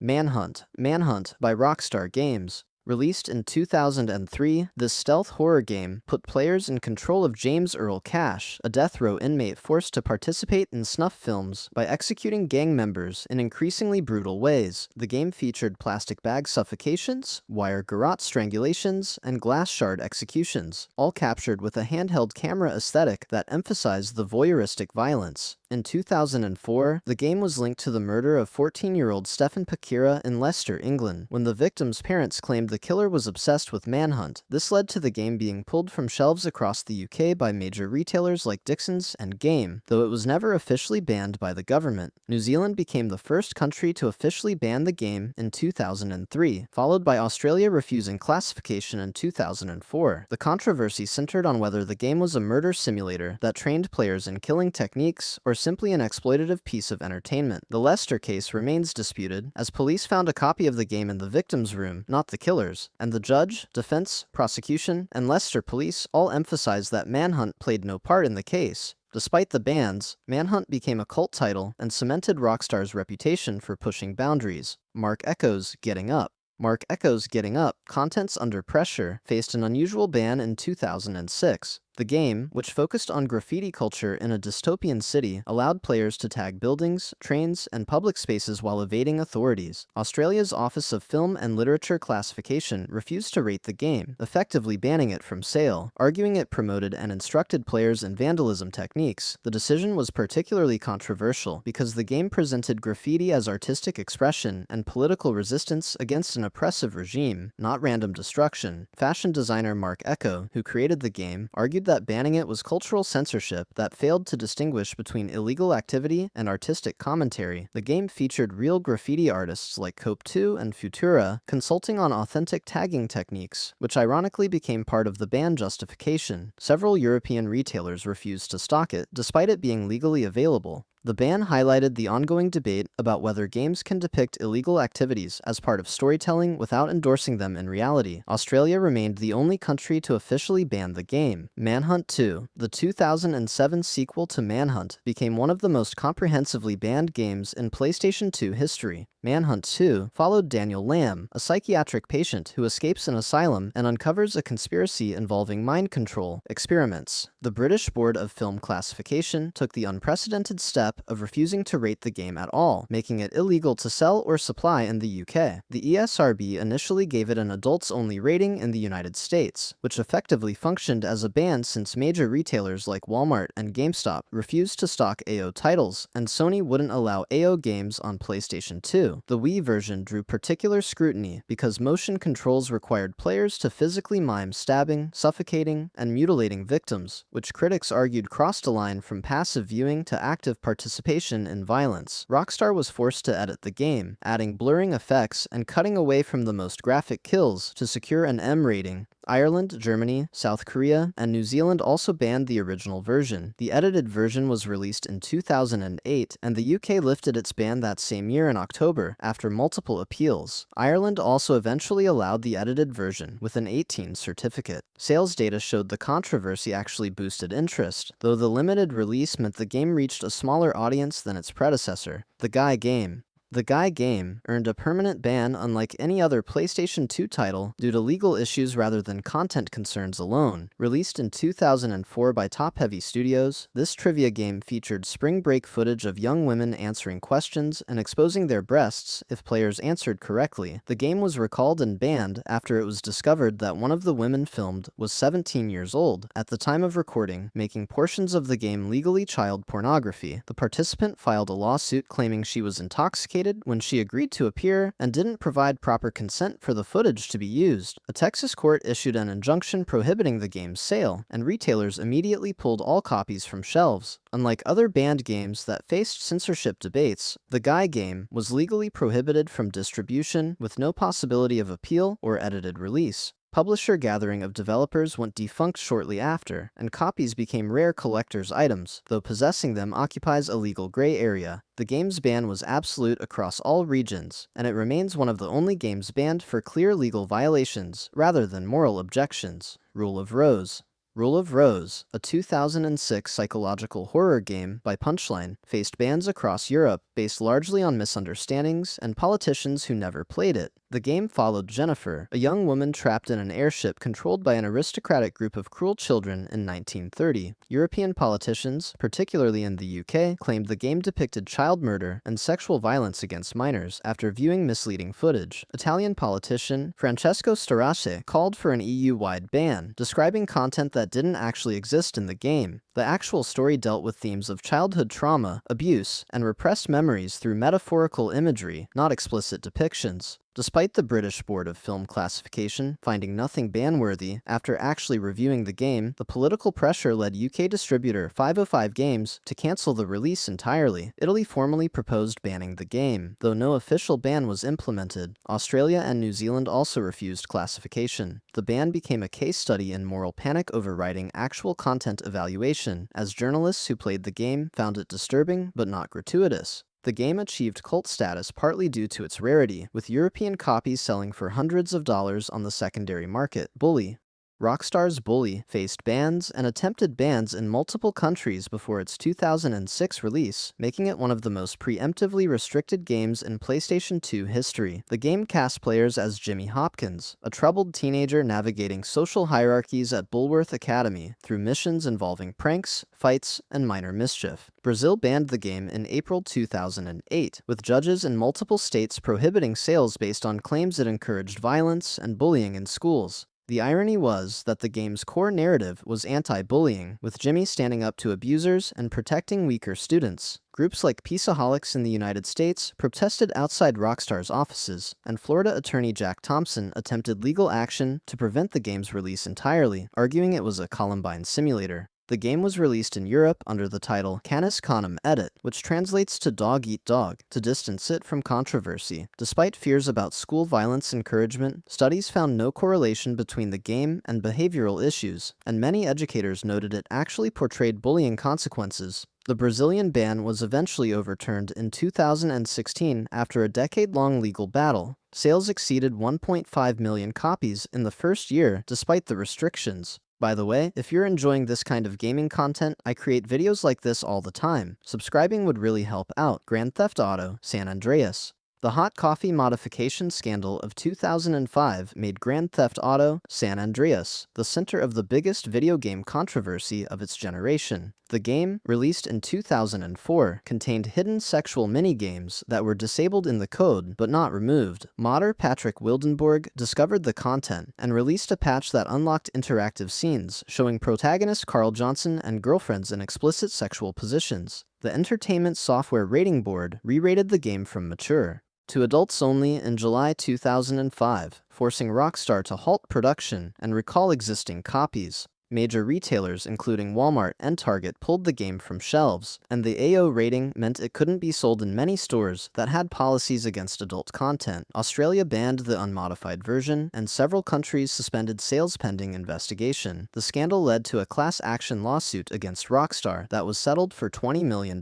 Manhunt. Manhunt by Rockstar Games. Released in 2003, this stealth horror game put players in control of James Earl Cash, a death row inmate forced to participate in snuff films by executing gang members in increasingly brutal ways. The game featured plastic bag suffocations, wire garrote strangulations, and glass shard executions, all captured with a handheld camera aesthetic that emphasized the voyeuristic violence. In 2004, the game was linked to the murder of 14-year-old Stefan Pakira in Leicester, England, when the victim's parents claimed the killer was obsessed with Manhunt. This led to the game being pulled from shelves across the UK by major retailers like Dixons and Game, though it was never officially banned by the government. New Zealand became the first country to officially ban the game in 2003, followed by Australia refusing classification in 2004. The controversy centered on whether the game was a murder simulator that trained players in killing techniques or simply an exploitative piece of entertainment. The Leicester case remains disputed, as police found a copy of the game in the victim's room, not the killer's, and the judge, defense, prosecution, and Leicester police all emphasized that Manhunt played no part in the case. Despite the bans, Manhunt became a cult title and cemented Rockstar's reputation for pushing boundaries. Mark Echo's Getting Up. Mark Echo's Getting Up, Contents Under Pressure, faced an unusual ban in 2006. The game, which focused on graffiti culture in a dystopian city, allowed players to tag buildings, trains, and public spaces while evading authorities. Australia's Office of Film and Literature Classification refused to rate the game, effectively banning it from sale, arguing it promoted and instructed players in vandalism techniques. The decision was particularly controversial because the game presented graffiti as artistic expression and political resistance against an oppressive regime, not random destruction. Fashion designer Mark Echo, who created the game, argued that banning it was cultural censorship that failed to distinguish between illegal activity and artistic commentary. The game featured real graffiti artists like Cope 2 and Futura consulting on authentic tagging techniques, which ironically became part of the ban justification. Several European retailers refused to stock it, despite it being legally available. The ban highlighted the ongoing debate about whether games can depict illegal activities as part of storytelling without endorsing them in reality. Australia remained the only country to officially ban the game. Manhunt 2, the 2007 sequel to Manhunt, became one of the most comprehensively banned games in PlayStation 2 history. Manhunt 2 followed Daniel Lamb, a psychiatric patient who escapes an asylum and uncovers a conspiracy involving mind control experiments. The British Board of Film Classification took the unprecedented step of refusing to rate the game at all, making it illegal to sell or supply in the UK. The ESRB initially gave it an adults-only rating in the United States, which effectively functioned as a ban since major retailers like Walmart and GameStop refused to stock AO titles, and Sony wouldn't allow AO games on PlayStation 2. The Wii version drew particular scrutiny because motion controls required players to physically mime stabbing, suffocating, and mutilating victims, which critics argued crossed a line from passive viewing to active participation in violence. Rockstar was forced to edit the game, adding blurring effects and cutting away from the most graphic kills to secure an M rating. Ireland, Germany, South Korea, and New Zealand also banned the original version. The edited version was released in 2008, and the UK lifted its ban that same year in October, after multiple appeals. Ireland also eventually allowed the edited version, with an 18 certificate. Sales data showed the controversy actually boosted interest, though the limited release meant the game reached a smaller audience than its predecessor, The Guy Game. The Guy Game earned a permanent ban unlike any other PlayStation 2 title due to legal issues rather than content concerns alone. Released in 2004 by Top Heavy Studios, this trivia game featured spring break footage of young women answering questions and exposing their breasts if players answered correctly. The game was recalled and banned after it was discovered that one of the women filmed was 17 years old at the time of recording, making portions of the game legally child pornography. The participant filed a lawsuit claiming she was intoxicated when she agreed to appear and didn't provide proper consent for the footage to be used. A Texas court issued an injunction prohibiting the game's sale, and retailers immediately pulled all copies from shelves. Unlike other banned games that faced censorship debates, The Guy Game was legally prohibited from distribution with no possibility of appeal or edited release. Publisher gathering of developers went defunct shortly after, and copies became rare collector's items, though possessing them occupies a legal gray area. The game's ban was absolute across all regions, and it remains one of the only games banned for clear legal violations rather than moral objections. Rule of Rose. Rule of Rose, a 2006 psychological horror game by Punchline, faced bans across Europe based largely on misunderstandings and politicians who never played it. The game followed Jennifer, a young woman trapped in an airship controlled by an aristocratic group of cruel children in 1930. European politicians, particularly in the UK, claimed the game depicted child murder and sexual violence against minors after viewing misleading footage. Italian politician Francesco Starace called for an EU-wide ban, describing content that didn't actually exist in the game. The actual story dealt with themes of childhood trauma, abuse, and repressed memories through metaphorical imagery, not explicit depictions. Despite the British Board of Film Classification finding nothing ban-worthy after actually reviewing the game, the political pressure led UK distributor 505 Games to cancel the release entirely. Italy formally proposed banning the game, though no official ban was implemented. Australia and New Zealand also refused classification. The ban became a case study in moral panic overriding actual content evaluation, as journalists who played the game found it disturbing but not gratuitous. The game achieved cult status partly due to its rarity, with European copies selling for hundreds of dollars on the secondary market. Bully. Rockstar's Bully faced bans and attempted bans in multiple countries before its 2006 release, making it one of the most preemptively restricted games in PlayStation 2 history. The game cast players as Jimmy Hopkins, a troubled teenager navigating social hierarchies at Bulworth Academy through missions involving pranks, fights, and minor mischief. Brazil banned the game in April 2008, with judges in multiple states prohibiting sales based on claims it encouraged violence and bullying in schools. The irony was that the game's core narrative was anti-bullying, with Jimmy standing up to abusers and protecting weaker students. Groups like Peaceaholics in the United States protested outside Rockstar's offices, and Florida attorney Jack Thompson attempted legal action to prevent the game's release entirely, arguing it was a Columbine simulator. The game was released in Europe under the title Canis Canem Edit, which translates to Dog Eat Dog, to distance it from controversy. Despite fears about school violence encouragement, studies found no correlation between the game and behavioral issues, and many educators noted it actually portrayed bullying consequences. The Brazilian ban was eventually overturned in 2016 after a decade-long legal battle. Sales exceeded 1.5 million copies in the first year despite the restrictions. By the way, if you're enjoying this kind of gaming content, I create videos like this all the time. Subscribing would really help out. Grand Theft Auto San Andreas. The hot coffee modification scandal of 2005 made Grand Theft Auto San Andreas the center of the biggest video game controversy of its generation. The game, released in 2004, contained hidden sexual minigames that were disabled in the code but not removed. Modder Patrick Wildenborg discovered the content and released a patch that unlocked interactive scenes showing protagonist Carl Johnson and girlfriends in explicit sexual positions. The Entertainment Software Rating Board re-rated the game from mature to adults only in July 2005, forcing Rockstar to halt production and recall existing copies. Major retailers including Walmart and Target pulled the game from shelves, and the AO rating meant it couldn't be sold in many stores that had policies against adult content. Australia banned the unmodified version, and several countries suspended sales pending investigation. The scandal led to a class action lawsuit against Rockstar that was settled for $20 million,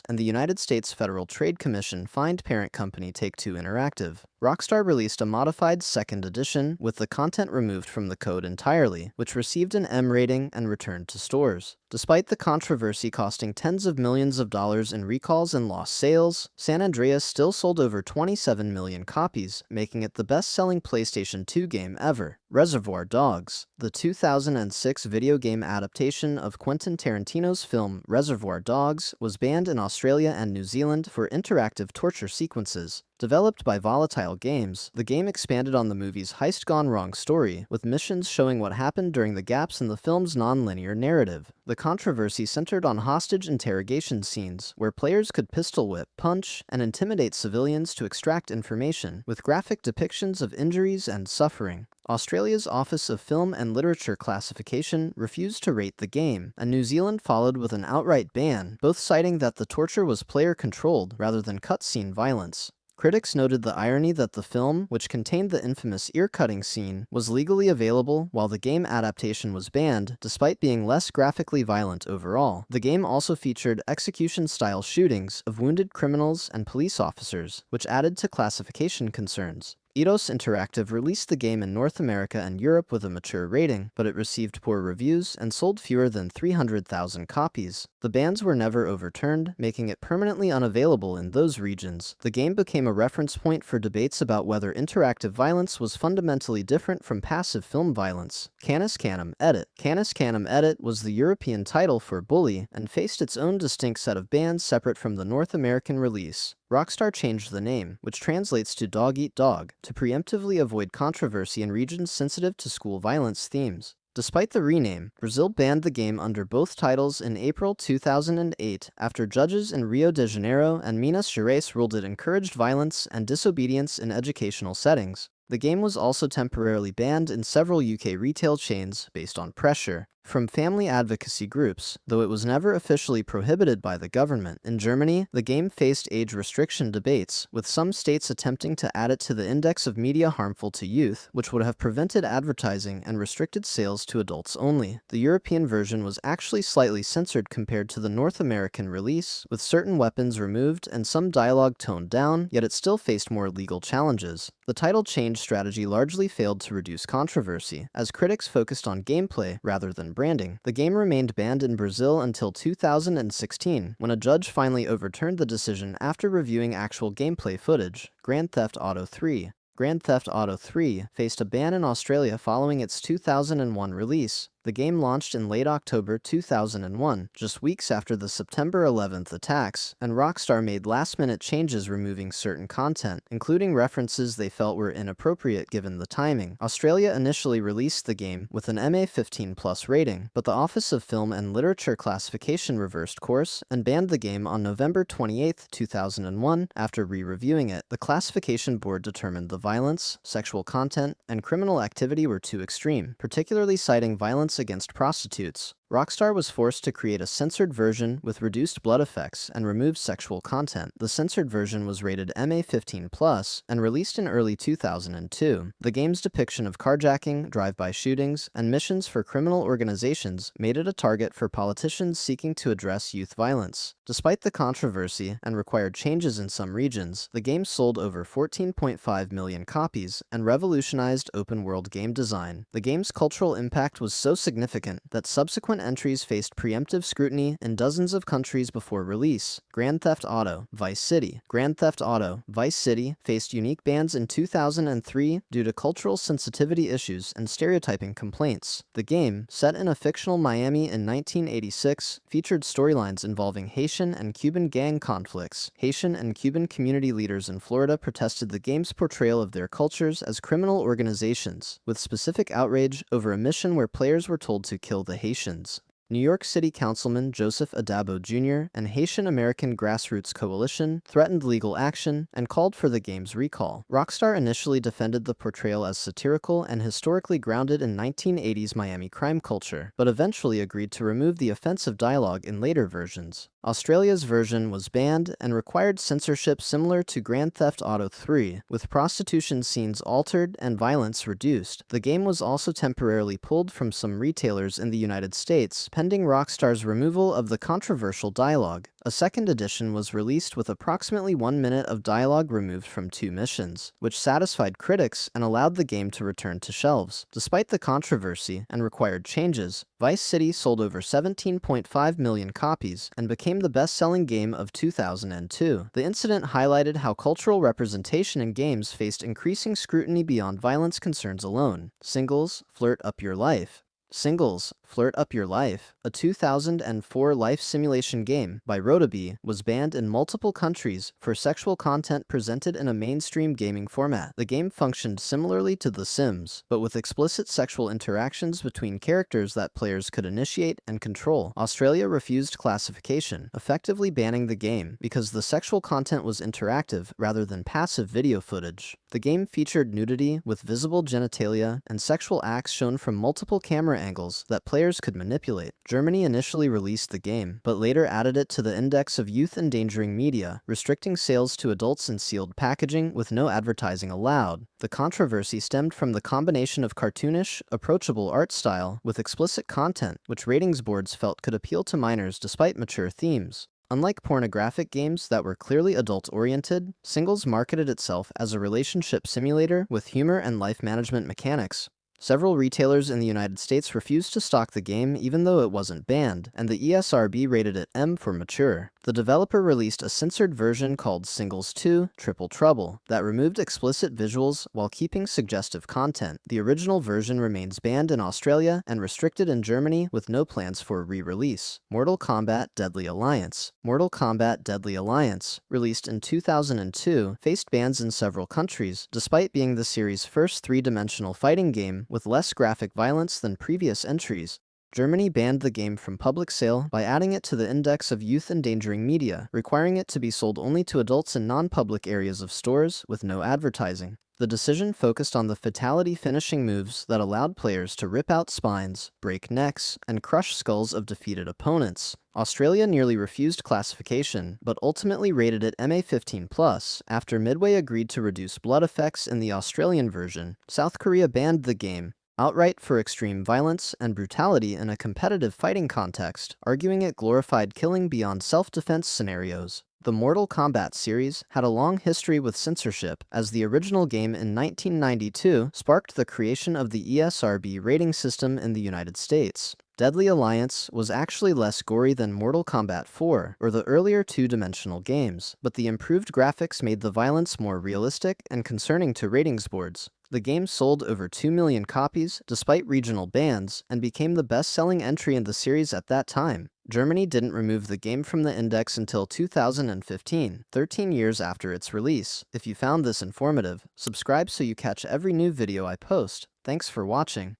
and the United States Federal Trade Commission fined parent company Take-Two Interactive. Rockstar released a modified second edition with the content removed from the code entirely, which received an M rating and returned to stores. Despite the controversy costing tens of millions of dollars in recalls and lost sales, San Andreas still sold over 27 million copies, making it the best-selling PlayStation 2 game ever. Reservoir Dogs. The 2006 video game adaptation of Quentin Tarantino's film Reservoir Dogs was banned in Australia and New Zealand for interactive torture sequences. Developed by Volatile Games, the game expanded on the movie's heist gone wrong story, with missions showing what happened during the gaps in the film's non-linear narrative. The controversy centered on hostage interrogation scenes, where players could pistol whip, punch, and intimidate civilians to extract information, with graphic depictions of injuries and suffering. Australia's Office of Film and Literature Classification refused to rate the game, and New Zealand followed with an outright ban, both citing that the torture was player-controlled rather than cutscene violence. Critics noted the irony that the film, which contained the infamous ear-cutting scene, was legally available while the game adaptation was banned, despite being less graphically violent overall. The game also featured execution-style shootings of wounded criminals and police officers, which added to classification concerns. Eidos Interactive released the game in North America and Europe with a mature rating, but it received poor reviews and sold fewer than 300,000 copies. The bans were never overturned, making it permanently unavailable in those regions. The game became a reference point for debates about whether interactive violence was fundamentally different from passive film violence. Canis Canem Edit. Canis Canem Edit was the European title for Bully and faced its own distinct set of bans separate from the North American release. Rockstar changed the name, which translates to Dog Eat Dog, to preemptively avoid controversy in regions sensitive to school violence themes. Despite the rename, Brazil banned the game under both titles in April 2008 after judges in Rio de Janeiro and Minas Gerais ruled it encouraged violence and disobedience in educational settings. The game was also temporarily banned in several UK retail chains based on pressure from family advocacy groups, though it was never officially prohibited by the government. In Germany, the game faced age restriction debates, with some states attempting to add it to the index of media harmful to youth, which would have prevented advertising and restricted sales to adults only. The European version was actually slightly censored compared to the North American release, with certain weapons removed and some dialogue toned down, yet it still faced more legal challenges. The title change strategy largely failed to reduce controversy, as critics focused on gameplay rather than branding. The game remained banned in Brazil until 2016, when a judge finally overturned the decision after reviewing actual gameplay footage. Grand Theft Auto 3. Grand Theft Auto 3 faced a ban in Australia following its 2001 release. The game launched in late October 2001, just weeks after the September 11th attacks, and Rockstar made last-minute changes removing certain content, including references they felt were inappropriate given the timing. Australia initially released the game with an MA15+ rating, but the Office of Film and Literature Classification reversed course and banned the game on November 28, 2001 after re-reviewing it. The classification board determined the violence, sexual content, and criminal activity were too extreme, particularly citing violence against prostitutes. Rockstar was forced to create a censored version with reduced blood effects and removed sexual content. The censored version was rated MA15+ and released in early 2002. The game's depiction of carjacking, drive-by shootings, and missions for criminal organizations made it a target for politicians seeking to address youth violence. Despite the controversy and required changes in some regions, the game sold over 14.5 million copies and revolutionized open-world game design. The game's cultural impact was so significant that subsequent entries faced preemptive scrutiny in dozens of countries before release. Grand Theft Auto Vice City. Grand Theft Auto Vice City faced unique bans in 2003 due to cultural sensitivity issues and stereotyping complaints. The game, set in a fictional Miami in 1986, featured storylines involving Haitian and Cuban gang conflicts. Haitian and Cuban community leaders in Florida protested the game's portrayal of their cultures as criminal organizations, with specific outrage over a mission where players were told to kill the Haitians. New York City Councilman Joseph Adabo Jr. and Haitian American Grassroots Coalition threatened legal action and called for the game's recall. Rockstar initially defended the portrayal as satirical and historically grounded in 1980s Miami crime culture, but eventually agreed to remove the offensive dialogue in later versions. Australia's version was banned and required censorship similar to Grand Theft Auto 3, with prostitution scenes altered and violence reduced. The game was also temporarily pulled from some retailers in the United States, pending Rockstar's removal of the controversial dialogue. A second edition was released with approximately 1 minute of dialogue removed from 2 missions, which satisfied critics and allowed the game to return to shelves. Despite the controversy and required changes, Vice City sold over 17.5 million copies and became the best-selling game of 2002. The incident highlighted how cultural representation in games faced increasing scrutiny beyond violence concerns alone. Singles, Flirt Up Your Life. Singles, Flirt Up Your Life, a 2004 life simulation game by Rotobi, was banned in multiple countries for sexual content presented in a mainstream gaming format. The game functioned similarly to The Sims, but with explicit sexual interactions between characters that players could initiate and control. Australia refused classification, effectively banning the game because the sexual content was interactive rather than passive video footage. The game featured nudity with visible genitalia and sexual acts shown from multiple camera angles that players could manipulate. Germany initially released the game, but later added it to the index of youth-endangering media, restricting sales to adults in sealed packaging with no advertising allowed. The controversy stemmed from the combination of cartoonish, approachable art style with explicit content, which ratings boards felt could appeal to minors despite mature themes. Unlike pornographic games that were clearly adult-oriented, Singles marketed itself as a relationship simulator with humor and life management mechanics. Several retailers in the United States refused to stock the game even though it wasn't banned, and the ESRB rated it M for mature. The developer released a censored version called Singles 2: Triple Trouble that removed explicit visuals while keeping suggestive content. The original version remains banned in Australia and restricted in Germany with no plans for re-release. Mortal Kombat Deadly Alliance. Mortal Kombat Deadly Alliance, released in 2002, faced bans in several countries, despite being the series' first three-dimensional fighting game with less graphic violence than previous entries. Germany banned the game from public sale by adding it to the Index of Youth Endangering Media, requiring it to be sold only to adults in non-public areas of stores with no advertising. The decision focused on the fatality finishing moves that allowed players to rip out spines, break necks, and crush skulls of defeated opponents. Australia nearly refused classification, but ultimately rated it MA15+ after Midway agreed to reduce blood effects in the Australian version. South Korea banned the game outright for extreme violence and brutality in a competitive fighting context, arguing it glorified killing beyond self-defense scenarios. The Mortal Kombat series had a long history with censorship, as the original game in 1992 sparked the creation of the ESRB rating system in the United States. Deadly Alliance was actually less gory than Mortal Kombat 4 or the earlier two-dimensional games, but the improved graphics made the violence more realistic and concerning to ratings boards. The game sold over 2 million copies despite regional bans and became the best-selling entry in the series at that time. Germany didn't remove the game from the index until 2015, 13 years after its release. If you found this informative, subscribe so you catch every new video I post. Thanks for watching.